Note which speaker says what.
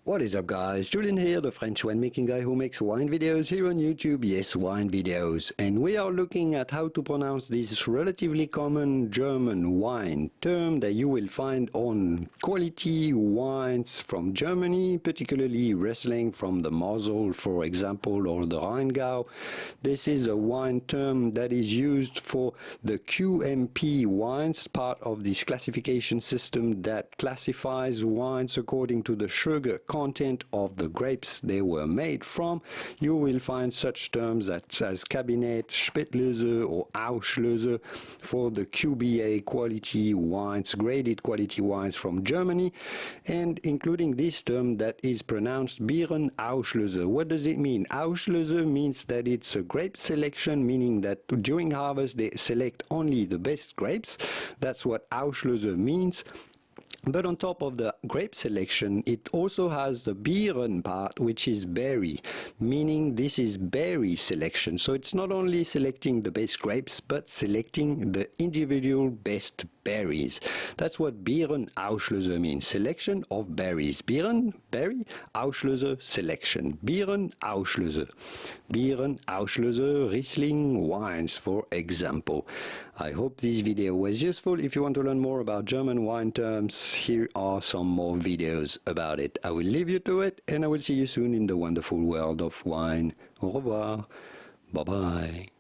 Speaker 1: What is up guys, Julien here, the French winemaking guy who makes wine videos here on YouTube, yes, wine videos. And we are looking at how to pronounce this relatively common German wine term that you will find on quality wines from Germany, particularly Riesling from the Mosel, for example, or the Rheingau. This is a wine term that is used for the QMP wines, part of this classification system that classifies wines according to the sugar content of the grapes they were made from. You will find such terms as Cabinet, Spätlese or Auslese for the QBA quality wines, graded quality wines from Germany, and including this term that is pronounced Beerenauslese. What does it mean? Auslese means that it's a grape selection, meaning that during harvest they select only the best grapes. That's what Auslese means. But on top of the grape selection, it also has the Beeren part, which is berry, meaning this is berry selection. So it's not only selecting the best grapes, but selecting the individual best berries. That's what Beerenauslese means, selection of berries. Beeren, berry, Auslese, selection. Beerenauslese. Beerenauslese Riesling wines, for example. I hope this video was useful. If you want to learn more about German wine terms, here are some more videos about it. I will leave you to it, and I will see you soon in the wonderful world of wine. Au revoir. Bye-bye.